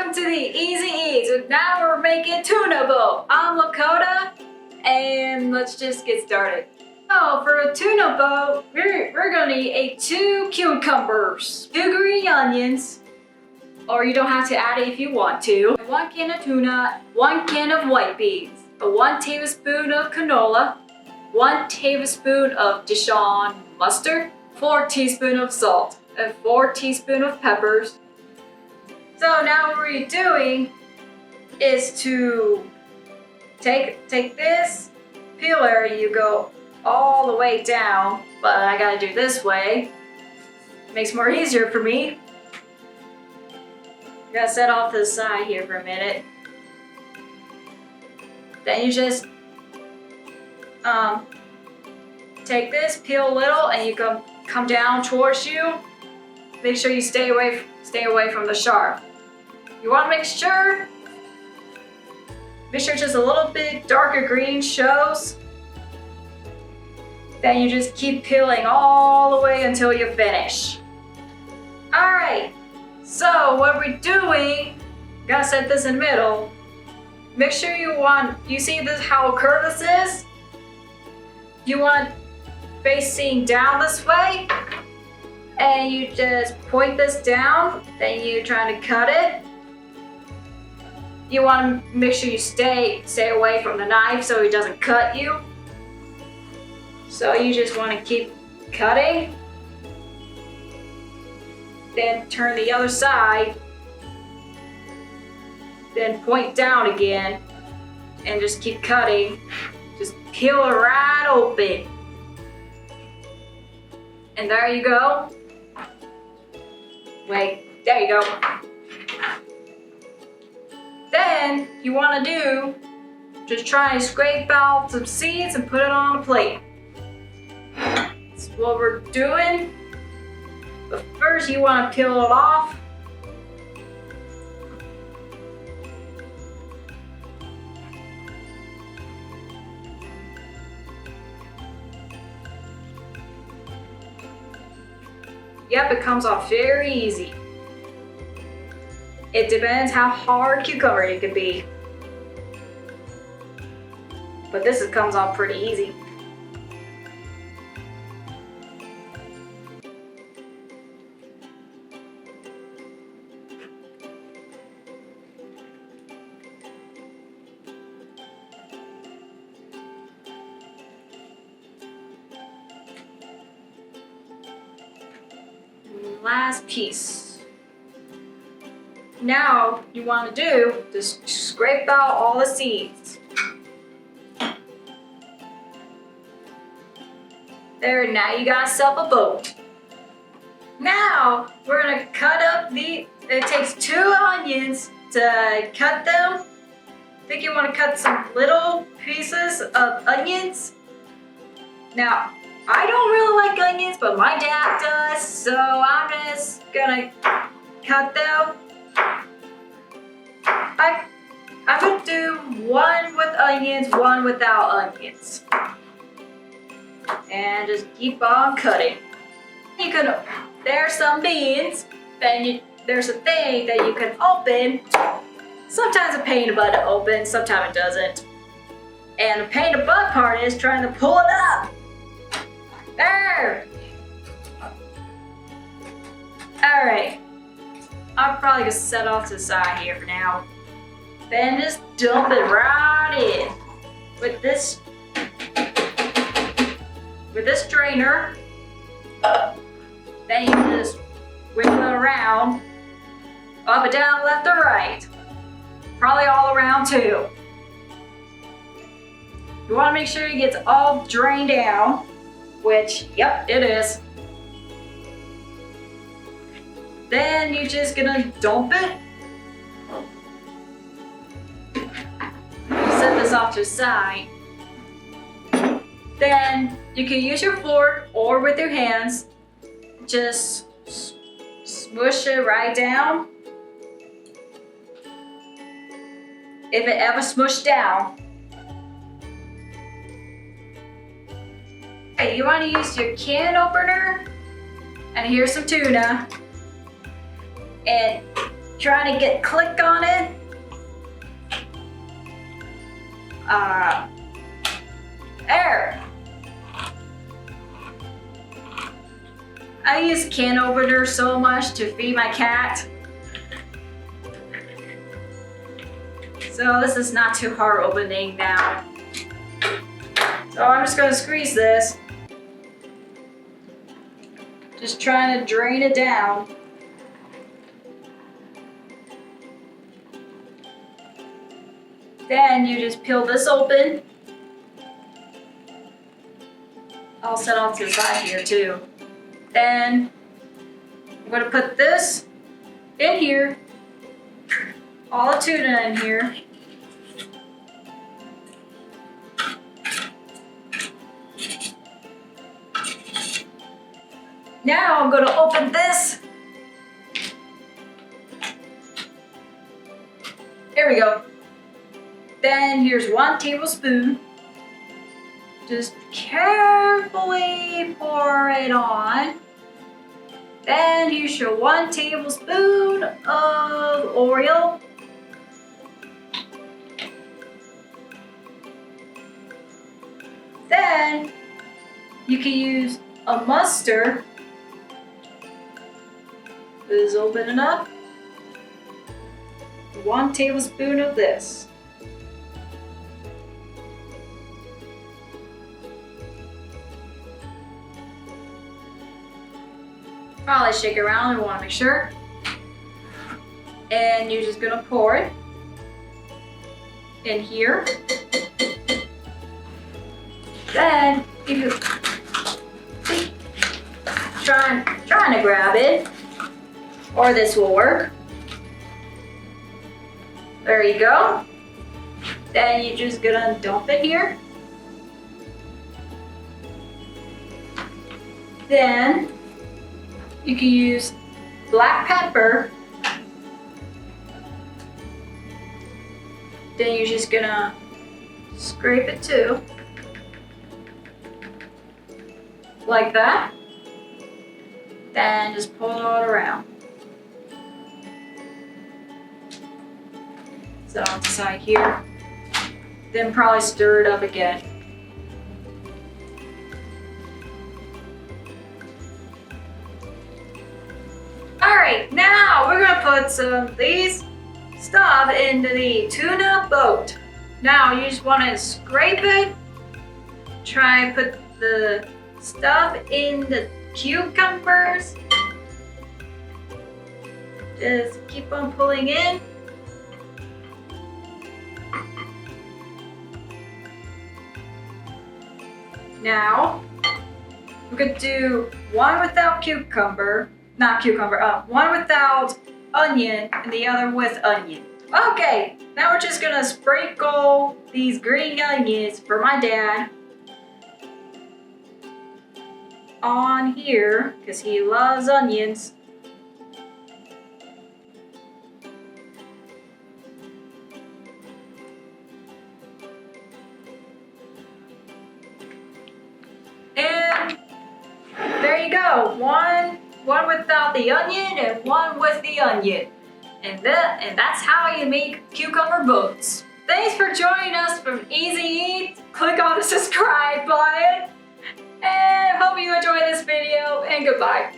welcome to the Easy Eats. Now we're making tuna boat. I'm Lakota, and let's just get started. So for a tuna boat, we're gonna need 2 cucumbers, 2 green onions, or you don't have to add it if you want to, 1 can of tuna, 1 can of white beans, 1 tablespoon of canola, 1 tablespoon of Dijon mustard, 4 teaspoons of salt, and 4 teaspoons of peppers. So now what we're doing is to take this peeler and you go all the way down, but I gotta do this way. Makes it more easier for me. I gotta set off to the side here for a minute. Then you just take this, peel a little, and you come down towards you. Make sure you stay away from the sharp. You want to make sure just a little bit darker green shows. Then you just keep peeling all the way until you finish. Alright, so what we're doing, gotta set this in the middle. Make sure you see this how curved this is? You want facing down this way, and you just point this down, then you're trying to cut it. You want to make sure you stay away from the knife so it doesn't cut you. So you just want to keep cutting. Then turn the other side. Then point down again and just keep cutting. Just peel it right open. And there you go. Wait, there you go. Then you want to do, just try and scrape out some seeds and put it on a plate. That's what we're doing. But first you want to peel it off. Yep, it comes off very easy. It depends how hard cucumber it can be. But this comes off pretty easy. Last piece. Now you want to do, just scrape out all the seeds. There, now you got yourself a boat. Now we're gonna cut up it takes 2 onions to cut them. I think you want to cut some little pieces of onions. Now, I don't really like onions, but my dad does, so I'm just gonna cut them. I'm gonna do 1 with onions, 1 without onions. And just keep on cutting. There's some beans, then there's a thing that you can open. Sometimes a pain in the butt to open, sometimes it doesn't. And the pain in the butt part is trying to pull it up. There! Alright. I'm probably gonna set off to the side here for now. Then just dump it right in. With this strainer. Then you just wiggle it around. Up and down, left or right. Probably all around too. You wanna make sure it gets all drained down. Which, yep, it is. Then you're just gonna dump it. Set this off to the side. Then you can use your fork or with your hands. Just smush it right down. If it ever smushed down. Okay, you want to use your can opener, and here's some tuna, and trying to get click on it. There. I use can opener so much to feed my cat. So this is not too hard opening now. So I'm just gonna squeeze this. Just trying to drain it down. Then you just peel this open. I'll set off to the side here too. Then I'm gonna put this in here. All the tuna in here. Now I'm gonna open this. Here we go. Then here's 1 tablespoon. Just carefully pour it on. Then here's your 1 tablespoon of oil. Then you can use a mustard. This is open enough. 1 tablespoon of this. Probably shake it around, we want to make sure. And you're just gonna pour it in here. Then you trying to grab it, or this will work. There you go. Then you're just gonna dump it here. Then you can use black pepper. Then you're just gonna scrape it too. Like that. Then just pull it all around. So on the side here. Then probably stir it up again. Alright, now we're gonna put some of these stuff into the tuna boat. Now you just wanna scrape it. Try and put the stuff in the cucumbers. Just keep on pulling in. Now, we're gonna do one without cucumber, one without onion and the other with onion. Okay, now we're just gonna sprinkle these green onions for my dad on here because he loves onions. And there you go, one without the onion and one with the onion. And that's how you make cucumber boats. Thanks for joining us from Easy Eat. Click on the subscribe button. And hope you enjoy this video, and goodbye.